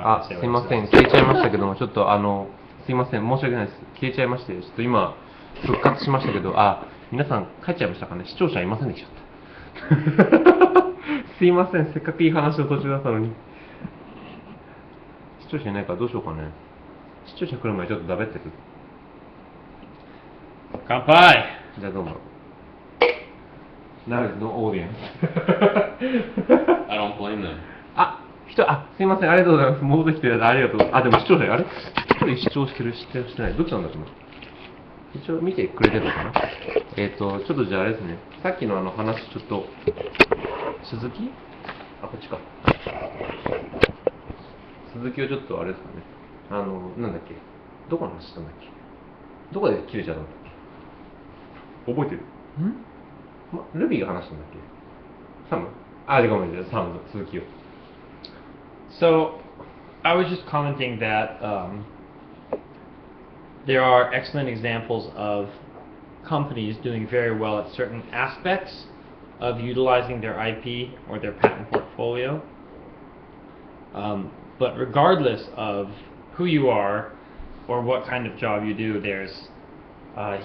あ、すいません、消えちゃいましたけども、ちょっとすいません、申し訳ないです。消えちゃいまして、ちょっと今、復活しましたけど、皆さん帰っちゃいましたかね。視聴者いませんでした。すいません、せっかくいい話の途中だったのに。視聴者いないからどうしようかね。視聴者来る前にちょっとだべってる。乾杯。じゃあどうも。Now is no audience. I don't blame them. すいません、ありがとうございます。戻ってきてありがとう。でも視聴者、あれ一人視聴してる、してない。どっちなんだろうな。一応見てくれてるのかな。ちょっとじゃああれですね。さっきの話、ちょっと、続きこっちか。続きをちょっとあれですかね。なんだっけ。どこの話したんだっけ。どこで切れちゃったんだっけ。覚えてる？ルビーが話したんだっけ。サム？ごめん、じゃあサムの続きを。So, I was just commenting that there are excellent examples of companies doing very well at certain aspects of utilizing their IP or their patent portfolio. But regardless of who you are or what kind of job you do, there's a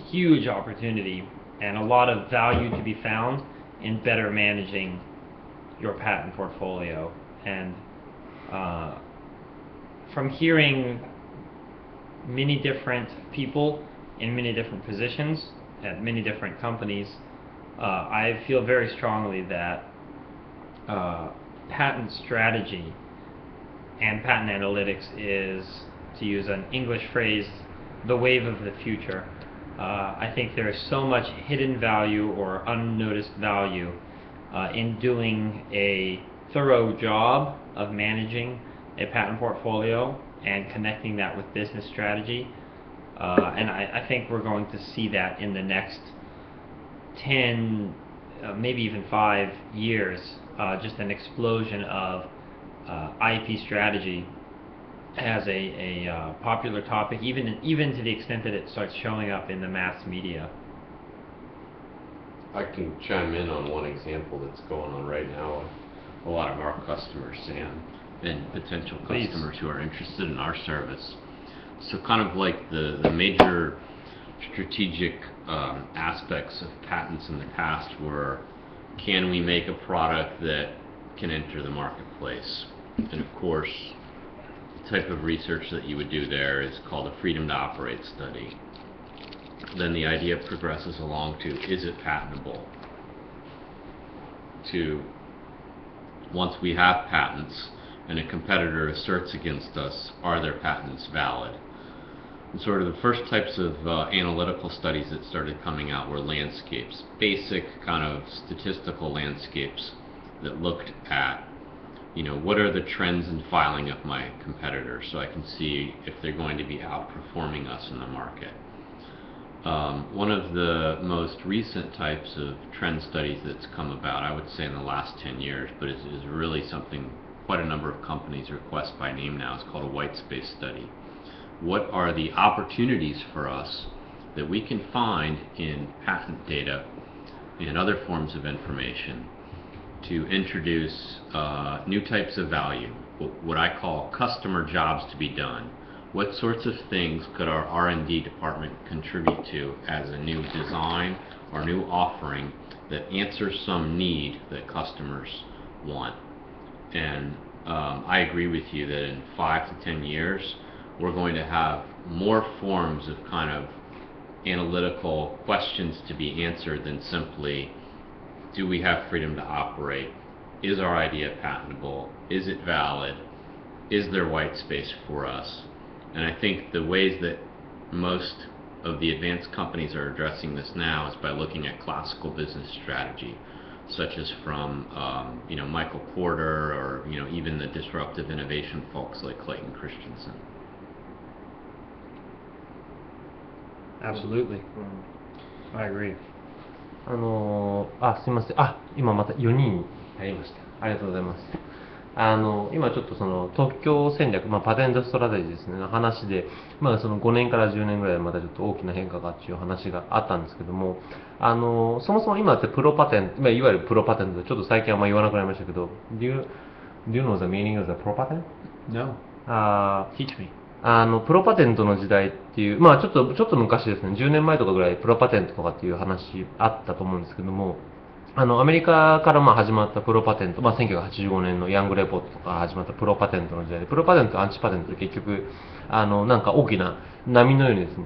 huge opportunity and a lot of value to be found in better managing your patent portfolio. And from hearing many different people in many different positions at many different companies, I feel very strongly that patent strategy and patent analytics is, to use an English phrase, the wave of the future. I think there is so much hidden value or unnoticed value in doing a thorough job of managing a patent portfolio and connecting that with business strategy. And I think we're going to see that in the next 10, maybe even 5 years, just an explosion of IP strategy as a popular topic, even to the extent that it starts showing up in the mass media. I can chime in on one example that's going on right now. A lot of our customers, Sam, and potential customers who are interested in our service. So kind of like the major strategic aspects of patents in the past were, can we make a product that can enter the marketplace? And of course, the type of research that you would do there is called a freedom to operate study. Then the idea progresses along to, is it patentable? To, once we have patents and a competitor asserts against us, are their patents valid? And sort of the first types of analytical studies that started coming out were landscapes, basic kind of statistical landscapes that looked at, what are the trends in filing of my competitors, so I can see if they're going to be outperforming us in the market. One of the most recent types of trend studies that's come about, I would say in the last 10 years, but is really something quite a number of companies request by name now, is called a white space study. What are the opportunities for us that we can find in patent data and other forms of information to introduce new types of value, what I call customer jobs to be done? What sorts of things could our R&D department contribute to as a new design or new offering that answers some need that customers want? And I agree with you that in 5 to 10 years, we're going to have more forms of kind of analytical questions to be answered than simply, do we have freedom to operate? Is our idea patentable? Is it valid? Is there white space for us? And I think the ways that most of the advanced companies are addressing this now is by looking at classical business strategy, such as from Michael Porter, or even the disruptive innovation folks like Clayton Christensen. Absolutely. I agree. すいません。今また4人になりました。ありがとうございます。今ちょっとその特許戦略、パテントストラテジーですね、の話で、その5年から10年ぐらいでまたちょっと大きな変化がっていう話があったんですけども、そもそも今ってプロパテント、いわゆるプロパテントで、ちょっと最近あんま言わなくなりましたけど、do you know the meaning of the プロパテントNo. Teach me. プロパテントの時代っていう、ちょっと昔ですね、10年前とかぐらいプロパテントとかっていう話あったと思うんですけども、アメリカから始まったプロパテント、1985年のヤングレポートとか始まったプロパテントの時代で、プロパテントとアンチパテントって結局、なんか大きな波のようにですね、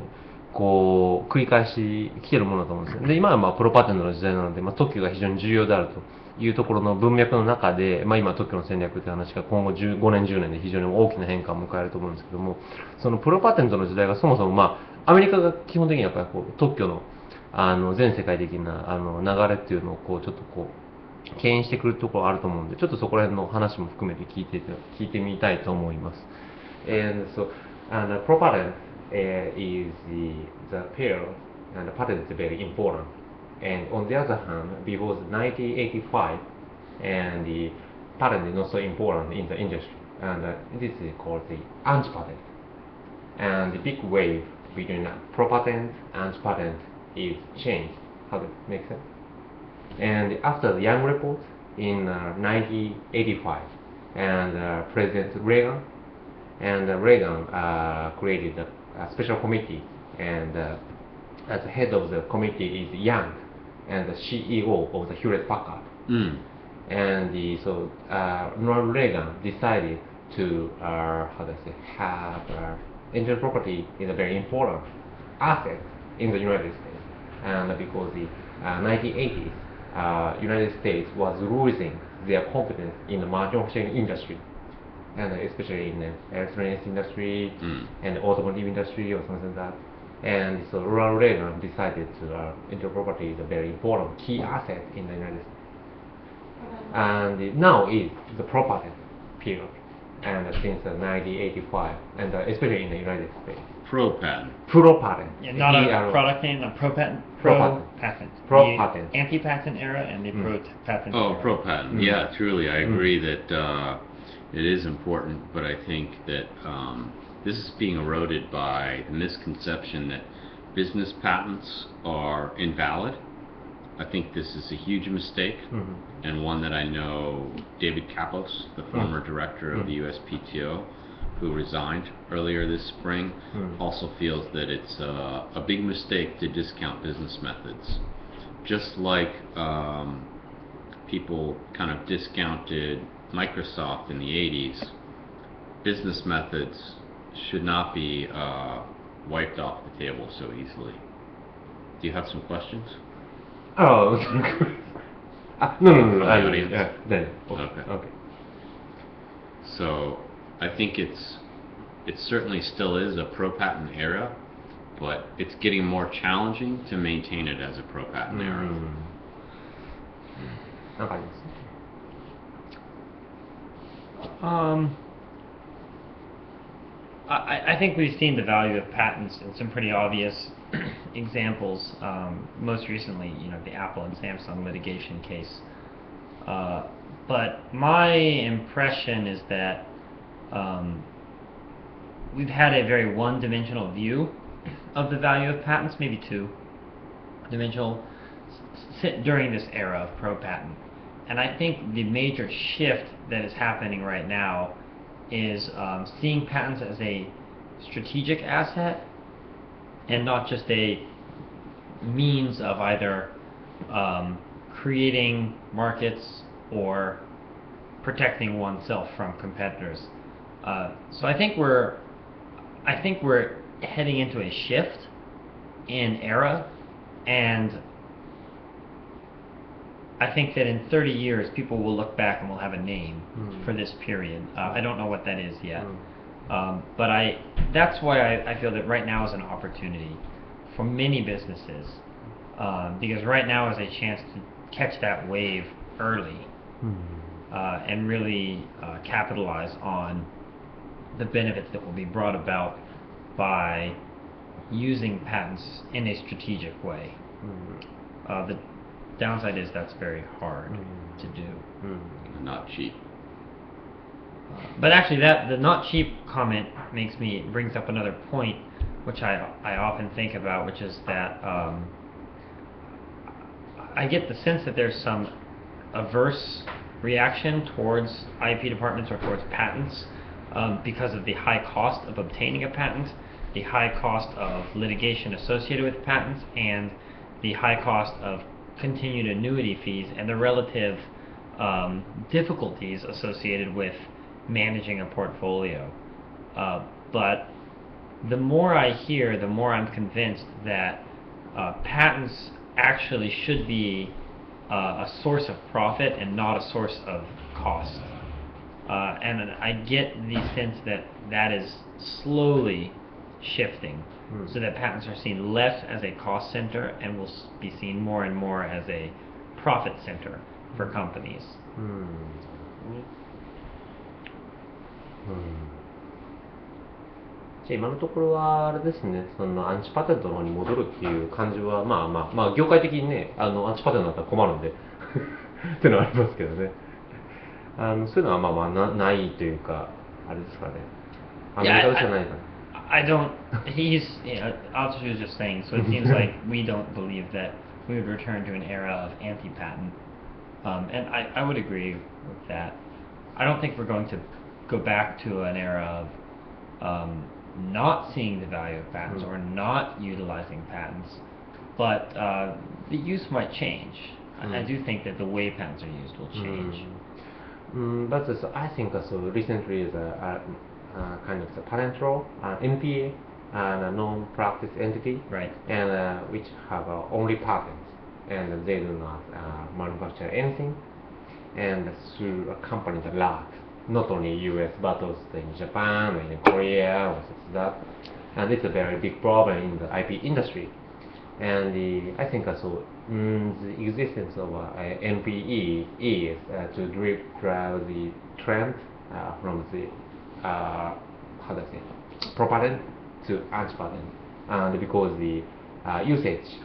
こう、繰り返し来てるものだと思うんですよ。で、今はプロパテントの時代なので、特許が非常に重要であるというところの文脈の中で、今特許の戦略という話が今後5年、10年で非常に大きな変化を迎えると思うんですけども、そのプロパテントの時代がそもそも、アメリカが基本的にやっぱりこう特許の全世界的な流れっていうのをこうちょっとこう牽引してくるところがあると思うんで、ちょっとそこら辺の話も含めて聞いてみたいと思います。And so, the patent is the period, and the patent is very important. And on the other hand, before 1985, and the patent is not so important in the industry, and this is called the anti-patent. And the big wave between pro-patent and patent is changed. How does it make sense? And after the Young Report in 1985, and President Reagan created a special committee, and as the head of the committee is Young, and the CEO of the Hewlett Packard. And so Ronald Reagan decided to have intellectual property is a very important asset in the United States, and because the 1980s, United States was losing their competence in the manufacturing industry, and especially in the electronics industry and automobile industry or something like that. And so Ronald Reagan decided to intellectual property is a very important key asset in the United States. And now is the property period, and since 1985, and especially in the United States. Pro-patent. Pro-patent. Yeah, not a product name, a pro-patent. Pro-patent. The Pro-patent. anti-patent era and the pro-patent era. Pro-patent. Yeah, truly, I agree that it is important, but I think that this is being eroded by the misconception that business patents are invalid. I think this is a huge mistake, and one that I know David Kapos, the former director of the USPTO, who resigned earlier this spring, also feels that it's a big mistake to discount business methods. Just like people kind of discounted Microsoft in the 80s, business methods should not be wiped off the table so easily. Do you have some questions? Oh, no. From the audience? Okay. So I think it certainly still is a pro-patent era, but it's getting more challenging to maintain it as a pro-patent era. なんかあります？ I think we've seen the value of patents in some pretty obvious examples. Most recently, the Apple and Samsung litigation case. But my impression is that we've had a very one-dimensional view of the value of patents, maybe two-dimensional, during this era of pro-patent. And I think the major shift that is happening right now is seeing patents as a strategic asset and not just a means of either creating markets or protecting oneself from competitors. So I think we're heading into a shift in era, and I think that in 30 years people will look back and will have a name for this period. I don't know what that is yet. But that's why I feel that right now is an opportunity for many businesses, because right now is a chance to catch that wave early and really capitalize on the benefits that will be brought about by using patents in a strategic way. The downside is that's very hard to do. Not cheap. But actually, that the not cheap comment brings up another point, which I often think about, which is that I get the sense that there's some averse reaction towards IP departments or towards patents because of the high cost of obtaining a patent, the high cost of litigation associated with patents, and the high cost of continued annuity fees and the relative difficulties associated with managing a portfolio. But the more I hear, the more I'm convinced that patents actually should be a source of profit and not a source of cost. And I get the sense that that is slowly shifting, so that patents are seen less as a cost center and will be seen more and more as a profit center for companies. じゃあ今のところはあれですね、そのアンチパテントの方に戻るっていう感じはまあ業界的にね、アンチパテントだったら困るんでっていうのはありますけどね。そういうのはないというかあれですかね。アメリカじゃないかな。I don't. Atsushi was just saying. So it seems like we don't believe that we would return to an era of anti-patent, and I would agree with that. I don't think we're going to go back to an era of not seeing the value of patents or not utilizing patents, but the use might change. I do think that the way patents are used will change. But I think recently is a kind of the patent law, NPA, and a non-practice entity, Right. And which have only patents, and they do not manufacture anything, and through a company that lot, not only US but also in Japan and in Korea or such that, and it's a very big problem in the IP industry. And I think the existence of NPE is to drive the trend from the pro-patent to anti-patent, and because the usage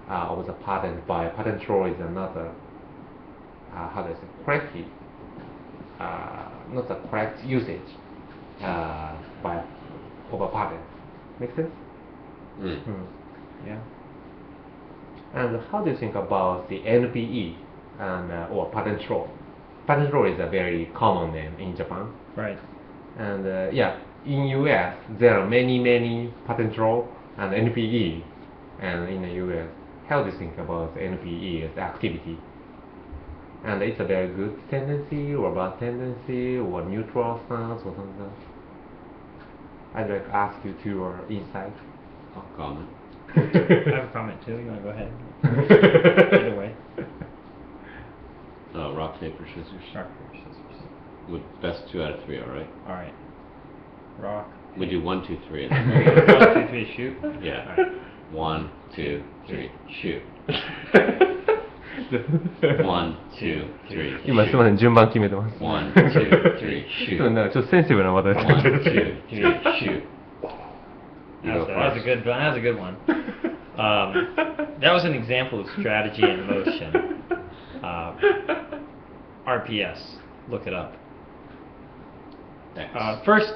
of the patent by patent troll is another correctly not the correct usage by of a patent. Make sense? Yeah. And how do you think about the NPE and or patent troll? Patent troll is a very common name in Japan. Right. And in US there are many patent troll and NPE, and in the US, how do you think about NPE as activity? And it's a very good tendency or bad tendency or neutral stance or something. I'd like to ask you to your insight. I'll comment. I have a comment too. You want to go ahead? Either way. Rock, paper, scissors. Rock, paper, scissors. With best 2 out of 3, all right? All right. Rock. We do 1, 2, 3. 1, 2, 3, shoot. Yeah. All right. 1, 2, 3, shoot. 1, 2, 3. 今すみません、順番決めてます。 1, 2, 3, shoot. なんかちょっとセンシティブな話題です 1, 2, 3, shoot. You go That was a first. good one. That was an example of strategy in motion. RPS. Look it up. X.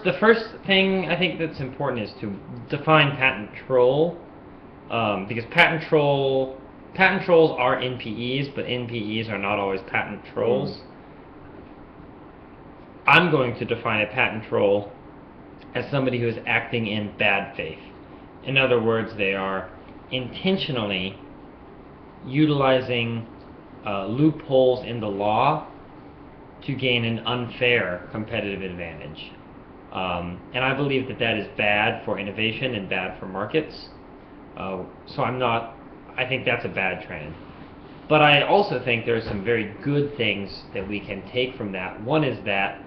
The first thing I think that's important is to define patent troll, because patent trolls are NPEs, but NPEs are not always patent trolls. I'm going to define a patent troll as somebody who is acting in bad faith. In other words, they are intentionally utilizing loopholes in the law to gain an unfair competitive advantage. And I believe that is bad for innovation and bad for markets. I think that's a bad trend. But I also think there are some very good things that we can take from that. One is that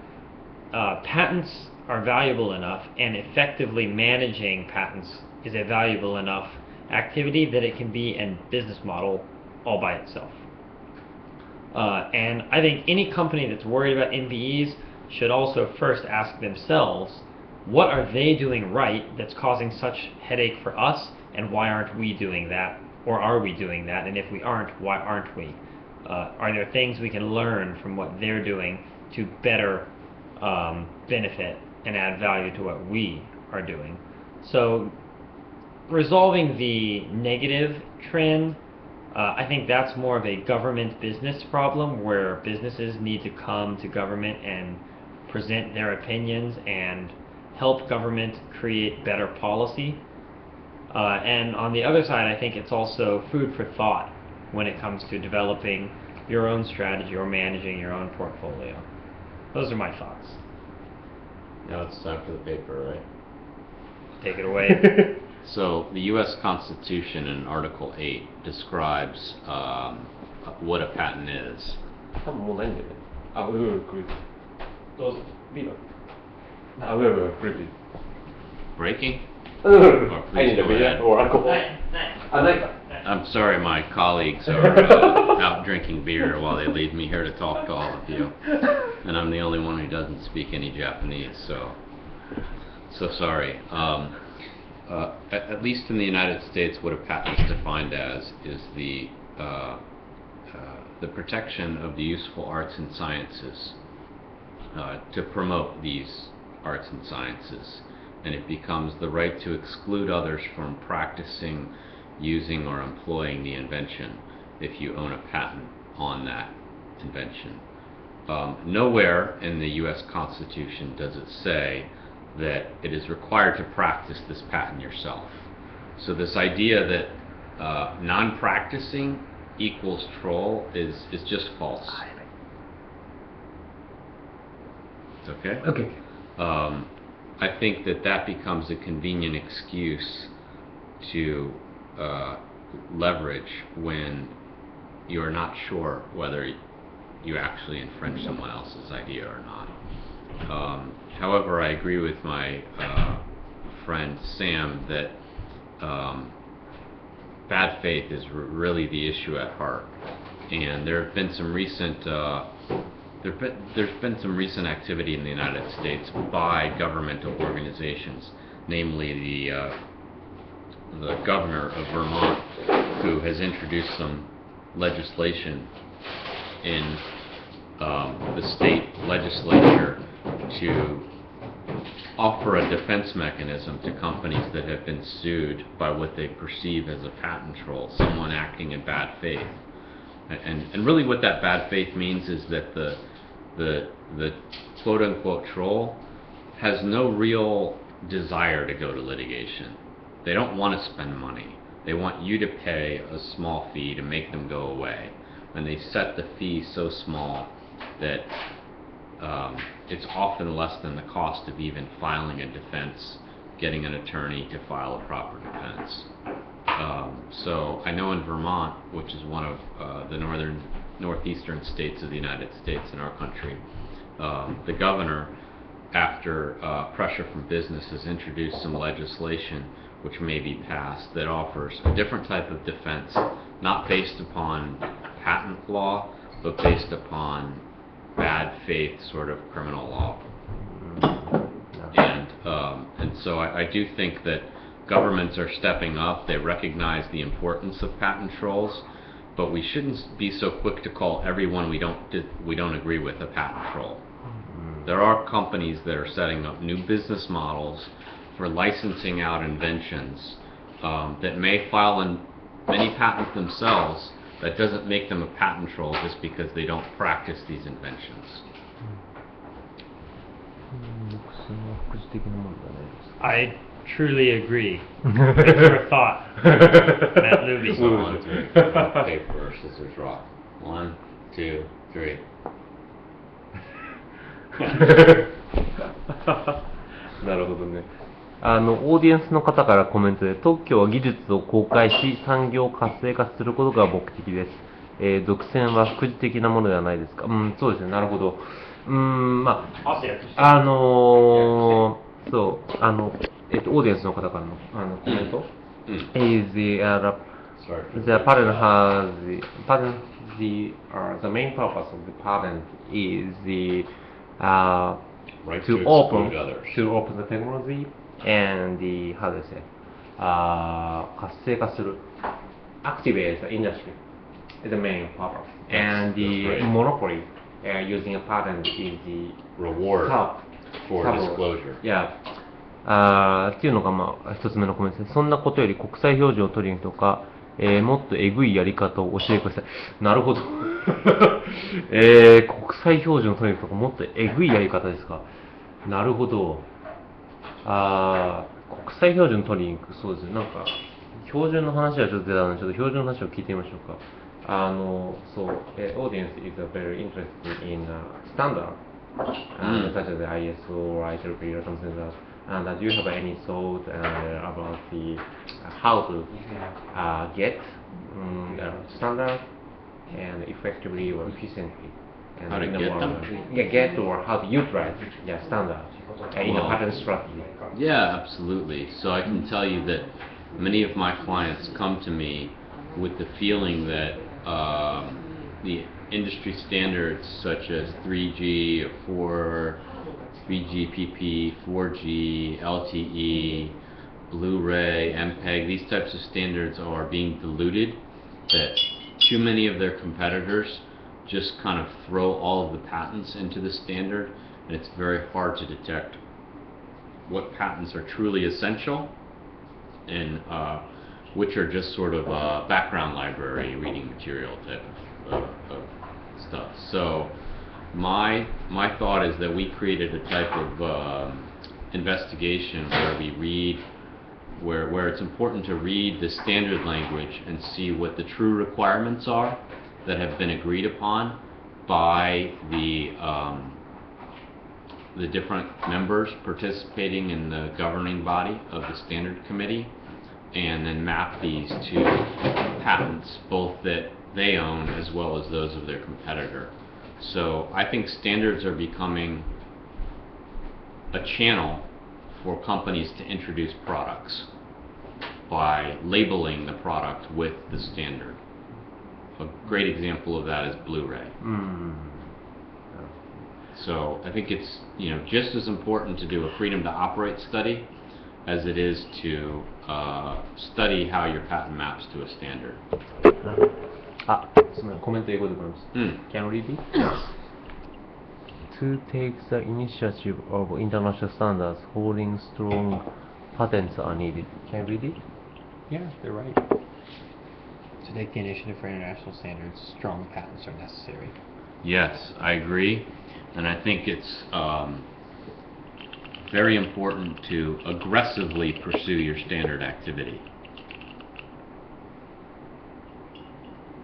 patents are valuable enough, and effectively managing patents is a valuable enough activity that it can be a business model all by itself. And I think any company that's worried about NPEs should also first ask themselves, what are they doing right that's causing such headache for us, and why aren't we doing that? Or are we doing that? And if we aren't, why aren't we? Are there things we can learn from what they're doing to better benefit and add value to what we are doing. So resolving the negative trend, I think that's more of a government business problem where businesses need to come to government and present their opinions and help government create better policy. And on the other side, I think it's also food for thought when it comes to developing your own strategy or managing your own portfolio. Those are my thoughts. Now it's time for the paper, right? Take it away. So the U.S. Constitution in Article 8 describes what a patent is. 多分もうないんだよね。あ、ウェブウェブクリップ。どうぞ。ビール。あ、ウェブウェブクリップ。Breaking? I need a beer or alcohol. あ、ないか。I'm sorry, my colleagues are out drinking beer while they leave me here to talk to all of you. And I'm the only one who doesn't speak any Japanese, so sorry. At least in the United States, what a patent is defined as is the protection of the useful arts and sciences to promote these arts and sciences. And it becomes the right to exclude others from practicing, using, or employing the invention if you own a patent on that invention. Nowhere in the U.S. Constitution does it say that it is required to practice this patent yourself. So this idea that non-practicing equals troll is just false. It's okay? Okay. I think that becomes a convenient excuse to leverage when you're not sure whether you actually infringe someone else's idea or not. However, I agree with my friend Sam that bad faith is really the issue at heart, and there have been some recent there's been some recent activity in the United States by governmental organizations, namely the governor of Vermont, who has introduced some legislation in the state legislature to offer a defense mechanism to companies that have been sued by what they perceive as a patent troll, someone acting in bad faith. And really what that bad faith means is that the quote-unquote troll has no real desire to go to litigation. They don't want to spend money. They want you to pay a small fee to make them go away. And they set the fee so small that it's often less than the cost of even filing a defense, getting an attorney to file a proper defense. So I know in Vermont, which is one of the northeastern states of the United States in our country, the governor, after pressure from business, has introduced some legislation which may be passed that offers a different type of defense, not based upon patent law, but based upon bad faith sort of criminal law. And so I do think that governments are stepping up. They recognize the importance of patent trolls, but we shouldn't be so quick to call everyone we don't agree with a patent troll. There are companies that are setting up new business models for licensing out inventions that may file in many patents themselves. That doesn't make them a patent troll just because they don't practice these inventions. I truly agree. It's your thought, Matt Luby. So 1, 3, paper, scissors, rock. 1, 2, 3. なるほどね。オーディエンスの方からコメントで、特許は技術を公開し、産業を活性化することが目的です。独占は副次的なものではないですか。そうですね、なるほど。まあ、そう、オーディエンスの方からの、コメント。Is the patent has the main purpose of the patent is the Right to to open exclude others. to open the technology and the how do you say 活性化する activate the industry is the main purpose and the right. monopoly using a patent is the Reward top for top disclosure. Yeah. っていうのがまあ一つ目のコメントです。そんなことより国際標準を取りにとか、もっとえぐいやり方を教えてください。なるほど。国際標準を取りにとかもっとえぐいやり方ですか。なるほど。国際標準取りに行く、そうですね。なんか標準の話はちょっと出たので、ちょっと標準の話を聞いてみましょうか。So, audience is very interested in standard, such as the ISO or IEEE or something like that. And do you have any thought about the how to get standard and effectively or efficiently? And How to get them? Get or how to utilize standard in a patent strategy. Yeah, absolutely. So I can tell you that many of my clients come to me with the feeling that the industry standards such as 3G, 3GPP, 4G, LTE, Blu-ray, MPEG, these types of standards are being diluted, that too many of their competitors just kind of throw all of the patents into the standard, and it's very hard to detect what patents are truly essential and which are just sort of background library reading material type of stuff. So my thought is that we created a type of investigation where we read, where it's important to read the standard language and see what the true requirements are that have been agreed upon by the different members participating in the governing body of the standard committee, and then map these to patents, both that they own as well as those of their competitor. So I think standards are becoming a channel for companies to introduce products by labeling the product with the standard. A great example of that is Blu-ray. So I think it's just as important to do a freedom to operate study as it is to study how your patent maps to a standard. すみません、コメント英語でございます。Can you read it? To take the initiative of international standards, holding strong patents are needed. Can you read it? Yeah, they're right. To take the initiative for international standards, strong patents are necessary. Yes, I agree, and I think it's very important to aggressively pursue your standard activity.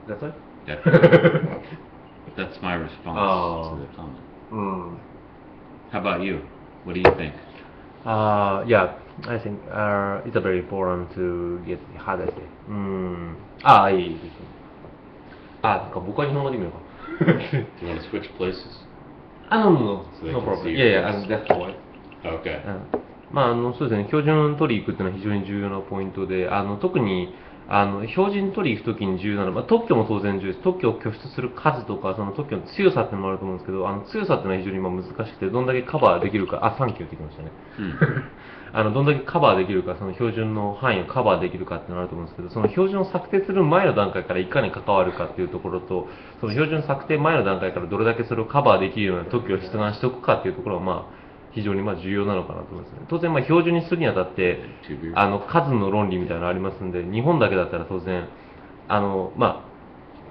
That's it? That's my response to the comment. How about you? What do you think? Yeah, I think it's very important to get, how do I say? いい。なんか僕は日本語で見ようか。Do you want to switch places? No So they can problem. see your Yeah, face. that's the point. Okay. そうですね、標準取り行くっていうのは非常に重要なポイントで、特に標準取り行くときに重要なのは、特許も当然重要です。特許を拠出する数とか、その特許の強さっていうのもあると思うんですけど、強さっていうのは非常に難しくて、どんだけカバーできるか、サンキューって言ってましたね。どんだけカバーできるか、その標準の範囲をカバーできるかっていうのがあると思うんですけど、その標準を策定する前の段階からいかに関わるかっていうところと、その標準策定前の段階からどれだけそれをカバーできるような特許を出願しておくかっていうところは、非常に重要なのかなと思いますね。当然標準にするにあたって数の論理みたいなのがありますんで、日本だけだったら当然コ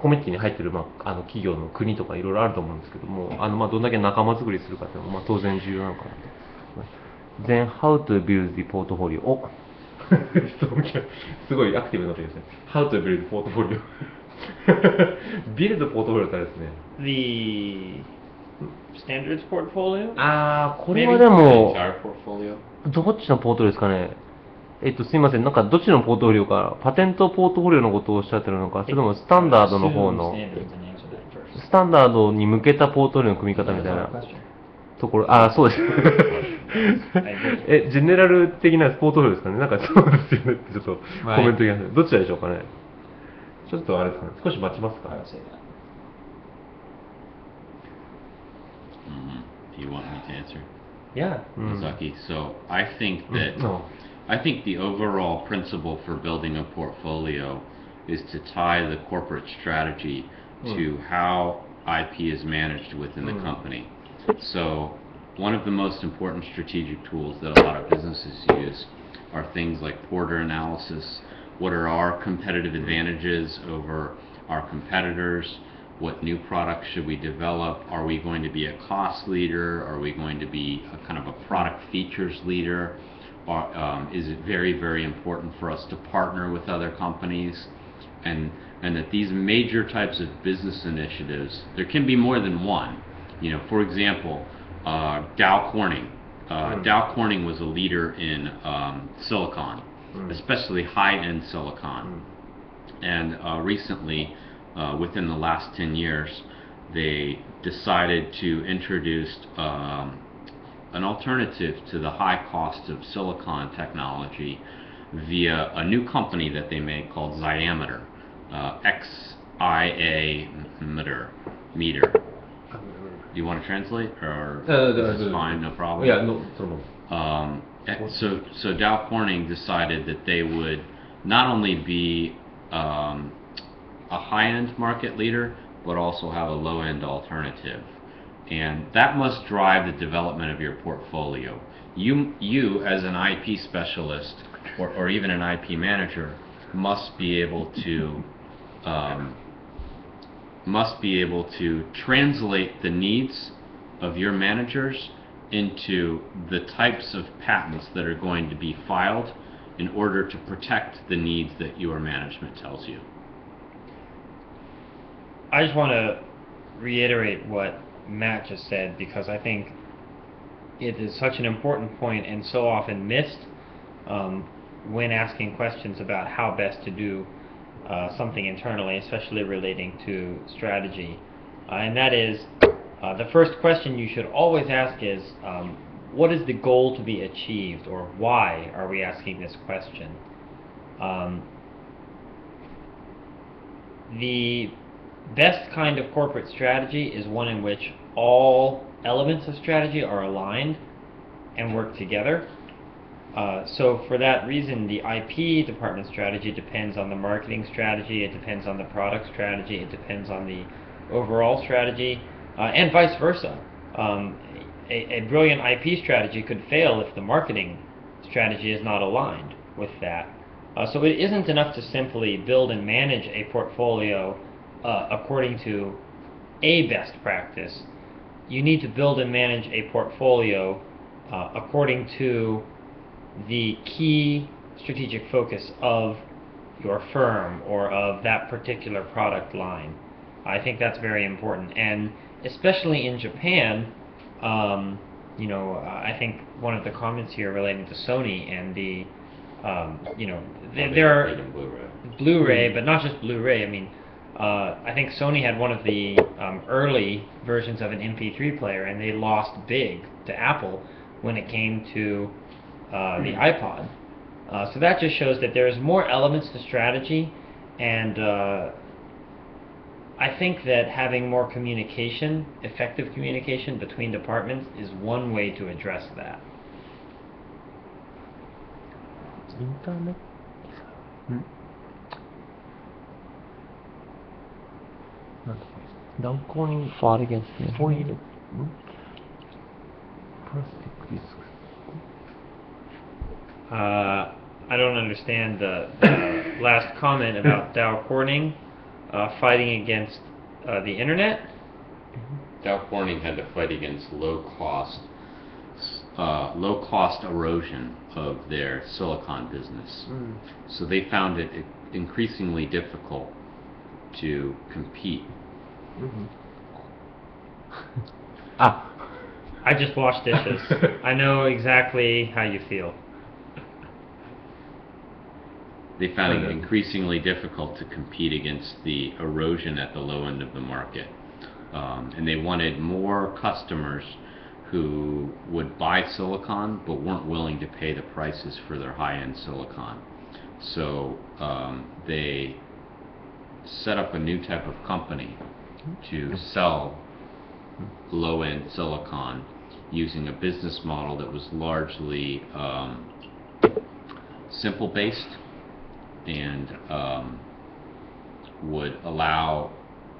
ミュニティに入ってる企業の国とかいろいろあると思うんですけども、どんだけ仲間作りするかっていうのも当然重要なのかなと。Then how to build the portfolio? すごいアクティブなことですね。How to build the portfolio? build the portfolio ってあれですね。The standards portfolio? これはでも Entire portfolio? どっちのポートフォリオですかね。すいません、なんかどっちのポートフォリオか、パテントポートフォリオのことをおっしゃってるのか、それともスタンダードの方の、スタンダードに向けたポートフォリオの組み方みたいなところ、そうです。ジェネラル的なポートフォリオですかね。なんかそうですよねってちょっとコメントいきますね。どっちでしょうかね。ちょっとあれですかね。少し待ちますか。Do you want me to answer? Yeah. Mizaki. So I think that I think the overall principle for building a portfolio is to tie the corporate strategy to how IP is managed within the company. So one of the most important strategic tools that a lot of businesses use are things like Porter analysis. What are our competitive advantages over our competitors? What new products should we develop? Are we going to be a cost leader? Are we going to be a kind of a product features leader? Or, is it very, very important for us to partner with other companies? And that these major types of business initiatives, there can be more than one. You know, for example, Dow Corning. Dow Corning was a leader in silicon, especially high-end silicon. And recently, within the last 10 years, they decided to introduce an alternative to the high cost of silicon technology via a new company that they made called Xiameter, X-I-A meter. Do you want to translate, or this is fine, no problem? Yeah, no problem. So Dow Corning decided that they would not only be a high-end market leader, but also have a low-end alternative. And that must drive the development of your portfolio. You as an IP specialist, or even an IP manager, must be able to translate the needs of your managers into the types of patents that are going to be filed in order to protect the needs that your management tells you. I just want to reiterate what Matt just said, because I think it is such an important point and so often missed when asking questions about how best to do something internally, especially relating to strategy. And that is, the first question you should always ask is, what is the goal to be achieved, or why are we asking this question? The best kind of corporate strategy is one in which all elements of strategy are aligned and work together. So for that reason, the IP department strategy depends on the marketing strategy, it depends on the product strategy, it depends on the overall strategy, and vice versa. A brilliant IP strategy could fail if the marketing strategy is not aligned with that. So it isn't enough to simply build and manage a portfolio according to a best practice. You need to build and manage a portfolio according to the key strategic focus of your firm or of that particular product line. I think that's very important, and especially in Japan, I think one of the comments here relating to Sony and the, there are Blu-ray, but not just Blu-ray. I mean, I think Sony had one of the early versions of an MP3 player, and they lost big to Apple when it came to the iPod. So that just shows that there's more elements to strategy, and I think that having more communication, effective communication between departments, is one way to address that. インターネットなんだこれダウンコーニング Fought against the フォイ enemy. ルプラスティックディスク I don't understand the last comment about Dow Corning fighting against the internet. Dow Corning had to fight against low cost erosion of their silicon business. So they found it increasingly difficult to compete. I just washed dishes. I know exactly how you feel. They found it increasingly difficult to compete against the erosion at the low end of the market. And they wanted more customers who would buy silicon but weren't willing to pay the prices for their high-end silicon. So they set up a new type of company to sell low-end silicon using a business model that was largely simple-based and would allow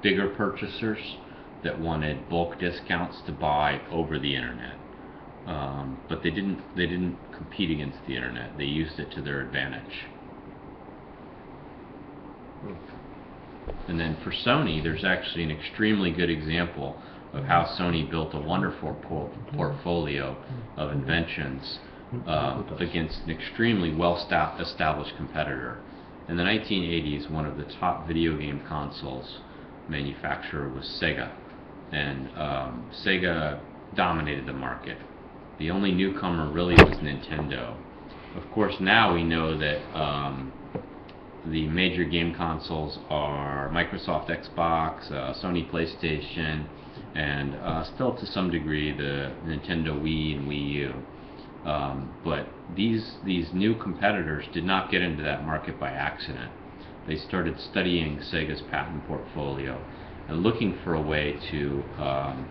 bigger purchasers that wanted bulk discounts to buy over the internet. But they didn't compete against the internet. They used it to their advantage. And then for Sony, there's actually an extremely good example of how Sony built a wonderful portfolio of inventions against an extremely well-established competitor. In the 1980s, one of the top video game consoles manufacturer was Sega, and Sega dominated the market. The only newcomer really was Nintendo. Of course, now we know that the major game consoles are Microsoft Xbox, Sony PlayStation, and still to some degree the Nintendo Wii and Wii U. But these new competitors did not get into that market by accident. They started studying Sega's patent portfolio and looking for a way to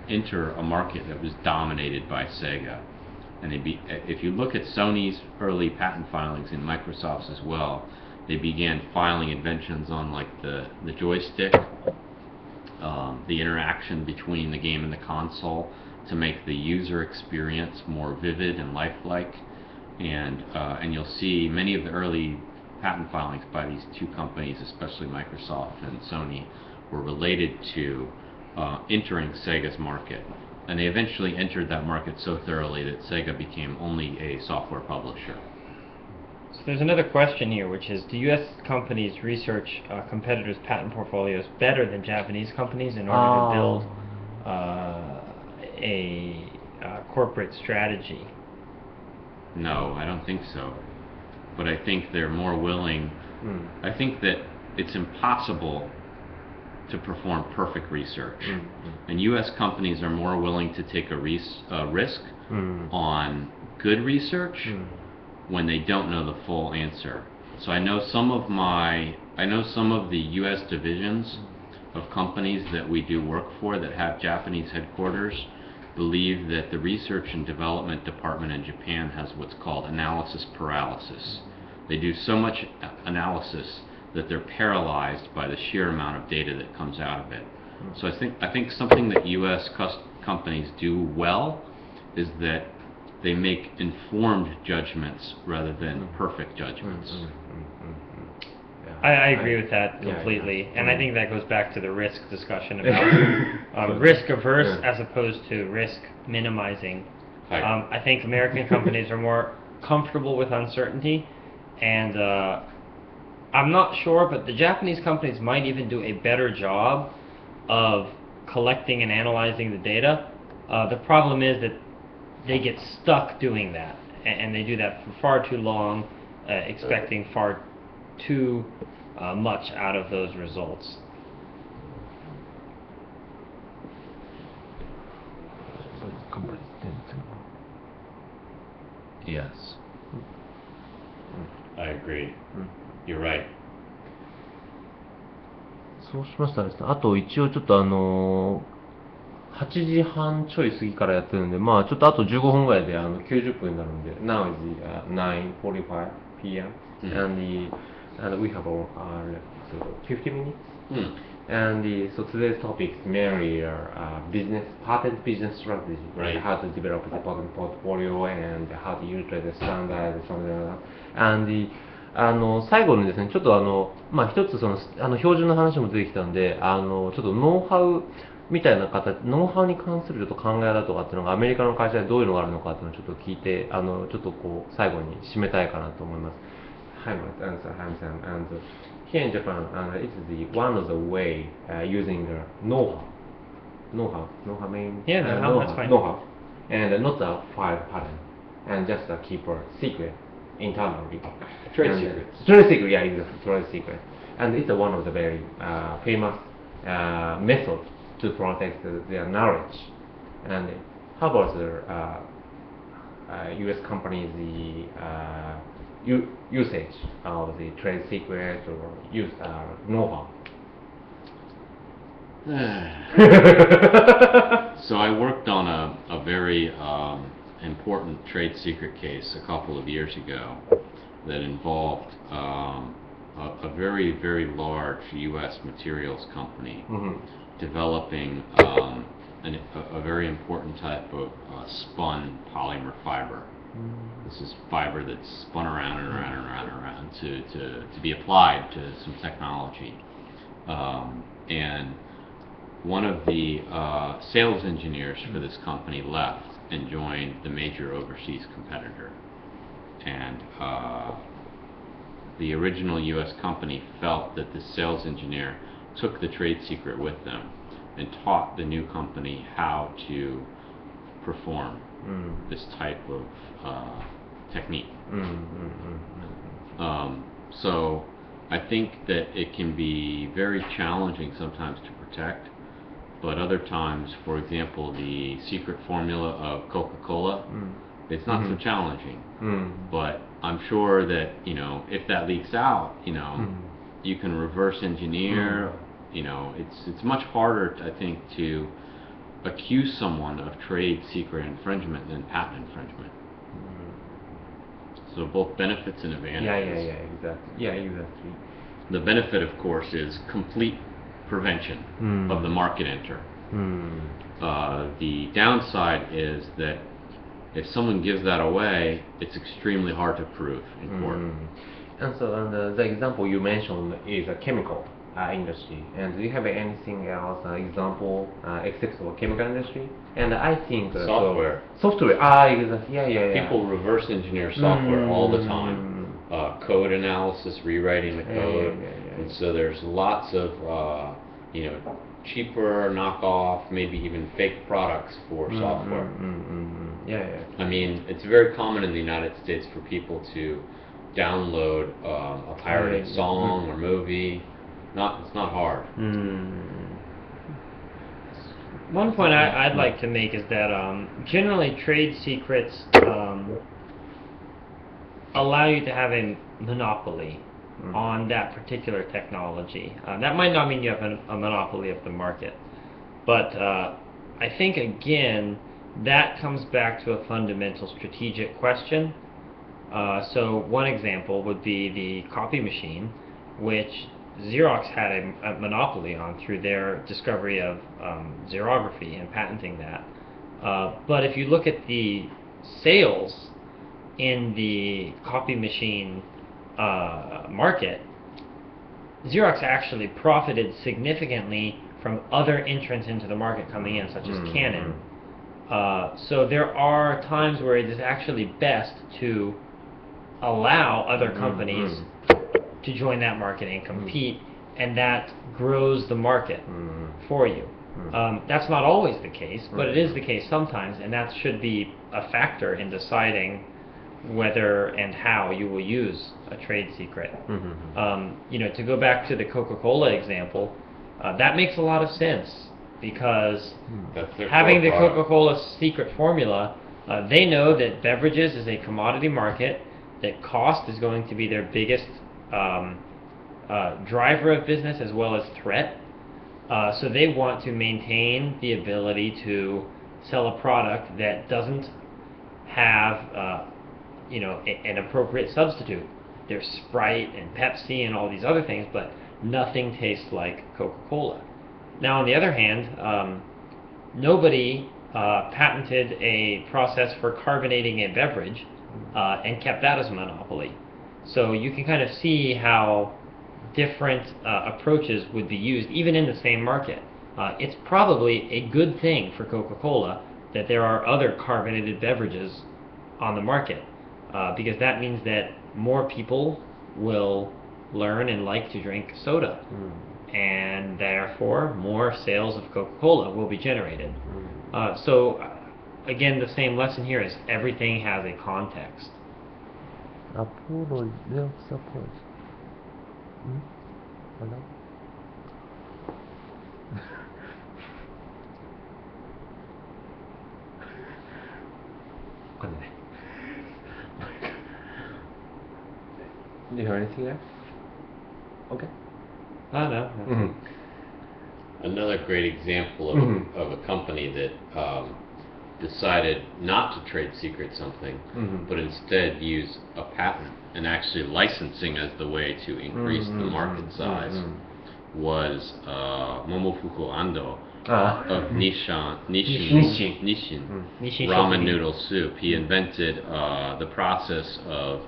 enter a market that was dominated by Sega. And if you look at Sony's early patent filings and Microsoft's as well, they began filing inventions on like the joystick, the interaction between the game and the console to make the user experience more vivid and lifelike. And you'll see many of the early patent filings by these two companies, especially Microsoft and Sony, were related to entering Sega's market. And they eventually entered that market so thoroughly that Sega became only a software publisher. So there's another question here, which is, do U.S. companies research competitors' patent portfolios better than Japanese companies in order to build a corporate strategy? No, I don't think so. But I think they're more willing. I think that it's impossible to perform perfect research. And U.S. companies are more willing to take a risk on good research when they don't know the full answer. So I know some of the U.S. divisions of companies that we do work for that have Japanese headquarters believe that the research and development department in Japan has what's called analysis paralysis. They do so much analysis that they're paralyzed by the sheer amount of data that comes out of it. So I think something that U.S. companies do well is that they make informed judgments rather than perfect judgments. I agree with that completely, and I think that goes back to the risk discussion about risk averse as opposed to risk minimizing. I think American companies are more comfortable with uncertainty, and I'm not sure, but the Japanese companies might even do a better job of collecting and analyzing the data. The problem is that they get stuck doing that, and they do that for far too long, expecting far too much out of those results. Yes. I agree. You're right. そうしましたらですね、あと一応ちょっと8時半ちょい過ぎからやってるんで、まあちょっとあと15分ぐらいで90分になるんで、now is 9:45 p.m. and we have 50 minutes. And so today's topic is mainly patent business strategy, Right. How to develop the patent portfolio and how to use the standard, something like that. And 最後にですね、ちょっとまあ一つ標準の話も出てきたんで、ちょっとノウハウみたいな形、ノウハウに関するちょっと考え方とかっていうのがアメリカの会社でどういうのがあるのかっていうのをちょっと聞いて、ちょっとこう最後に締めたいかなと思います。Hi, and here in Japan, it is one of the way using know-how means that's fine. Know-how, and not a file patent, and just keep a secret internally. Trade secrets. Trade secret, yeah, it's a trade secret, and it's one of the very famous method to protect their knowledge. And how about the U.S. companies usage of the trade secret or know-how? So I worked on a very important trade secret case a couple of years ago that involved a very, very large U.S. materials company developing a very important type of spun polymer fiber. This is fiber that's spun around and around and around and around to be applied to some technology. And one of the sales engineers for this company left and joined the major overseas competitor. And the original U.S. company felt that the sales engineer took the trade secret with them and taught the new company how to perform this type of technique. So I think that it can be very challenging sometimes to protect, but other times, for example, the secret formula of Coca-Cola, it's not so challenging. But I'm sure that, you know, if that leaks out, you know, you can reverse engineer. You know, it's much harder, I think, to accuse someone of trade secret infringement than patent infringement. So both benefits and advantages. Exactly. The benefit, of course, is complete prevention of the market enter. The downside is that if someone gives that away, it's extremely hard to prove in court. And so the example you mentioned is a chemical industry. And do you have anything else example except for chemical industry? And I think Software. Software. Exactly. People reverse engineer software all the time. Code analysis, rewriting the code. And so there's lots of you know, cheaper knockoff, maybe even fake products for software. I mean, it's very common in the United States for people to download a pirated song or movie. It's not hard. One point I'd like to make is that generally trade secrets allow you to have a monopoly on that particular technology. That might not mean you have a monopoly of the market, but I think, again, that comes back to a fundamental strategic question. So one example would be the copy machine, which Xerox had a monopoly on through their discovery of xerography and patenting that. But if you look at the sales in the copy machine market, Xerox actually profited significantly from other entrants into the market coming in, such as Canon. So there are times where it is actually best to allow other companies to join that market and compete, and that grows the market for you. That's not always the case, but it is the case sometimes, and that should be a factor in deciding whether and how you will use a trade secret. You know, to go back to the Coca-Cola example, that makes a lot of sense, because having the Coca-Cola secret formula, they know that beverages is a commodity market, that cost is going to be their biggest driver of business as well as threat. So they want to maintain the ability to sell a product that doesn't have you know, an appropriate substitute. There's Sprite and Pepsi and all these other things, but nothing tastes like Coca-Cola. Now, on the other hand, nobody patented a process for carbonating a beverage and kept that as a monopoly. So you can kind of see how different approaches would be used, even in the same market. It's probably a good thing for Coca-Cola that there are other carbonated beverages on the market, because that means that more people will learn and like to drink soda, and therefore more sales of Coca-Cola will be generated. So again, the same lesson here is everything has a context. Do you have anything else? Okay. No. Another great example of a company that decided not to trade secret something, but instead use a patent and actually licensing as the way to increase the market size, was Momofuku Ando of Nishin Nishin ramen Shokuhin. noodle soup. He invented the process of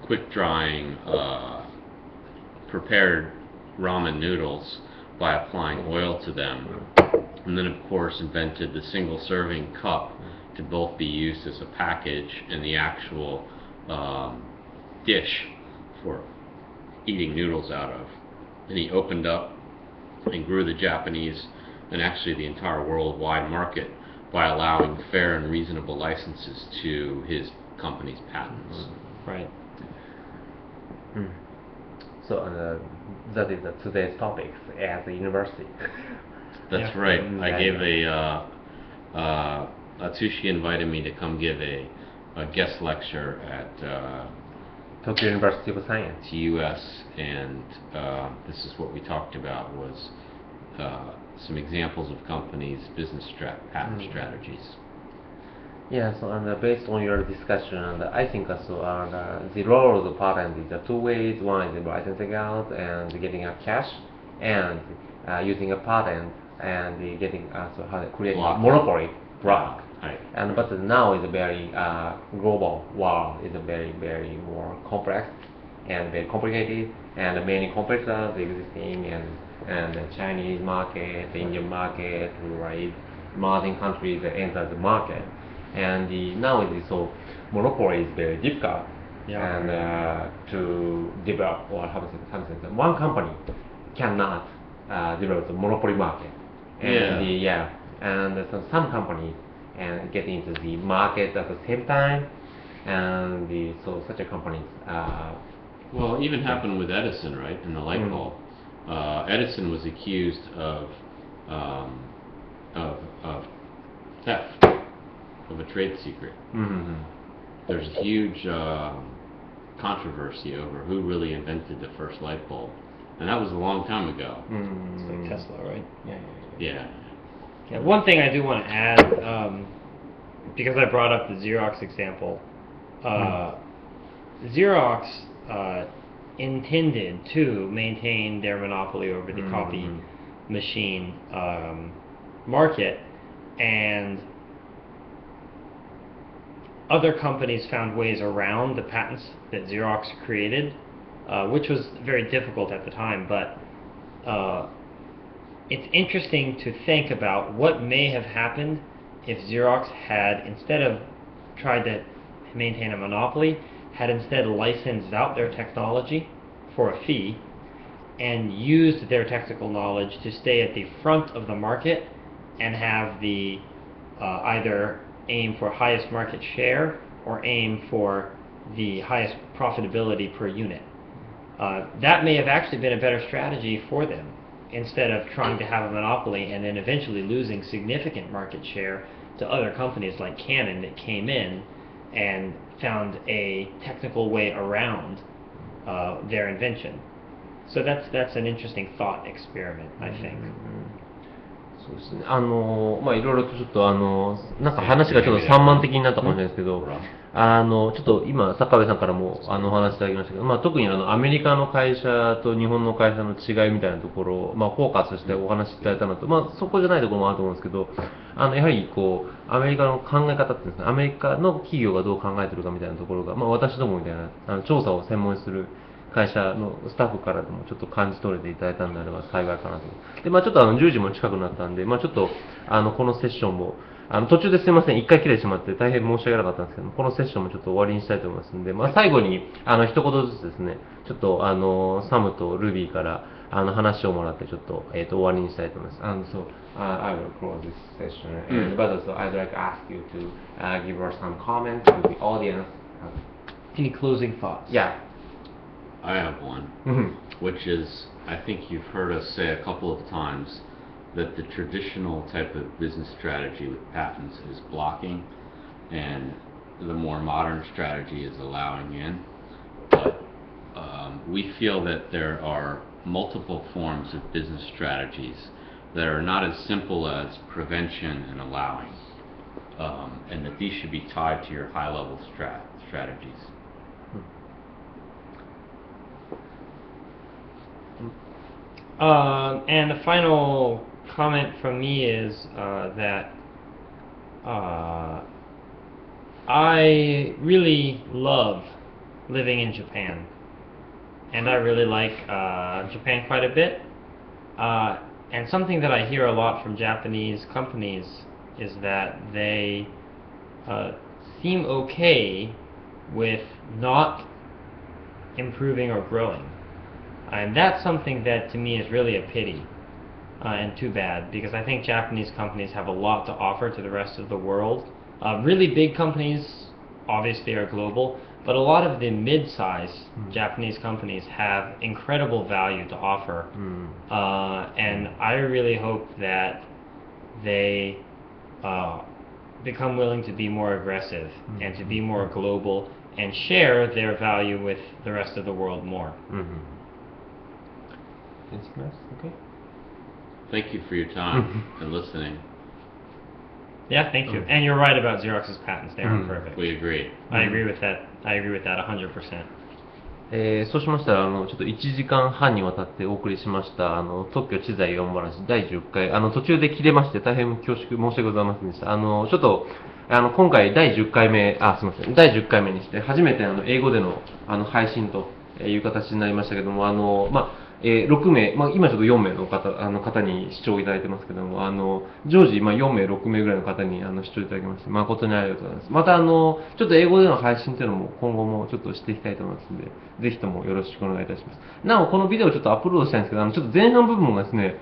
quick drying prepared ramen noodles by applying oil to them, and then of course invented the single serving cup to both be used as a package and the actual dish for eating noodles out of. And he opened up and grew the Japanese and actually the entire worldwide market by allowing fair and reasonable licenses to his company's patents. Right. So that is today's topic at the university. That's Yeah. right. I Yeah, gave Atsushi invited me to come give a guest lecture at Tokyo University of Science. TUS, and this is what we talked about was some examples of companies' business patent strategies. Yeah, so based on your discussion, and I think so the role of the patent is two ways. One is licensing out and getting a cash, and using a patent and getting creating a Block. monopoly block. Right. And but now is a very global world is a very more complex and very complicated, and many competitors existing, and the Chinese market, the Indian market, right, emerging countries that enter the market, and now it is so monopoly is very difficult, Yeah. and to develop or have something. One company cannot develop the monopoly market, and and so some companies and get into the market at the same time, and so such a company. Well, it even happened with Edison, right, in the light bulb. Edison was accused of theft of a trade secret. Mm-hmm. There's a huge controversy over who really invented the first light bulb, and that was a long time ago. It's like Tesla, right? Yeah. Yeah, one thing I do want to add, because I brought up the Xerox example, Xerox intended to maintain their monopoly over the copy machine market, and other companies found ways around the patents that Xerox created, which was very difficult at the time, but it's interesting to think about what may have happened if Xerox had, instead of tried to maintain a monopoly, had instead licensed out their technology for a fee and used their technical knowledge to stay at the front of the market and have the either aim for highest market share or aim for the highest profitability per unit. That may have actually been a better strategy for them, instead of trying to have a monopoly and then eventually losing significant market share to other companies like Canon that came in and found a technical way around their invention. So that's an interesting thought experiment, I think. そうですね。いろいろとちょっとなんか話がちょっと散漫的になったかもしれないですけど、ちょっと今坂部さんからもお話しいただきましたけど、特にアメリカの会社と日本の会社の違いみたいなところをフォーカスしてお話しいただいたのと、そこじゃないところもあると思うんですけど、やはりこうアメリカの考え方っていうんですか、アメリカの企業がどう考えてるかみたいなところが、私どもみたいな調査を専門にする会社のスタッフからでもちょっと感じ取れていただいたのであれば幸いかなと。で、ちょっと10時も近くなったんで、ちょっとこのセッションも途中ですいません、一回切れてしまって大変申し訳なかったんですけども、このセッションもちょっと終わりにしたいと思いますんで、最後に一言ずつですね、ちょっとサムとルビーから話をもらってちょっと終わりにしたいと思います。So I will close this session, but also I'd like to ask you to give us some comments to the audience. Any closing thoughts? Yeah. I have one, which is, I think you've heard us say a couple of times that the traditional type of business strategy with patents is blocking, and the more modern strategy is allowing in. But we feel that there are multiple forms of business strategies that are not as simple as prevention and allowing, and that these should be tied to your high-level strategies. And the final comment from me is that I really love living in Japan, and I really like Japan quite a bit. And something that I hear a lot from Japanese companies is that they seem okay with not improving or growing. And that's something that to me is really a pity and too bad, because I think Japanese companies have a lot to offer to the rest of the world. Really big companies obviously are global, but a lot of the mid-size Japanese companies have incredible value to offer. And I really hope that they become willing to be more aggressive and to be more global and share their value with the rest of the world more. Okay. Thank you for your time and lilistening. Yeah, thank you. And you're right about Xerox's patents. They aren't perfect. We agree. I agree with that. I agree with that 100%. そうしましたらちょっと1時間半にわたってお送りしました特許知財よもやま話第10回途中で切れまして大変恐縮申し訳ございませんでした。ちょっと今回第10回目すみません第10回目にして初めて英語での配信という形になりましたけども6名、今ちょっと4名の方に視聴いただいてますけども常時4名6名ぐらいの方に視聴いただきまして誠にありがとうございます。またちょっと英語での配信というのも今後もちょっとしていきたいと思いますのでぜひともよろしくお願いいたします。なおこのビデオをちょっとアップロードしたいんですけどちょっと前半部分がですね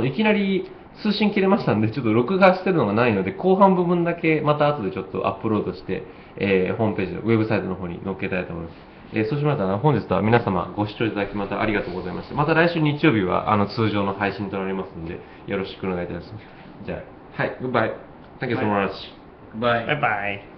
いきなり通信切れましたんでちょっと録画してるのがないので後半部分だけまた後でちょっとアップロードして、ホームページウェブサイトの方に載っけたいと思います。そうしましたら本日は皆様ご視聴いただきまたありがとうございました。また来週日曜日は通常の配信となりますのでよろしくお願いいたします。じゃあはい、Goodbye. Thank you so much. Goodbye. Bye bye.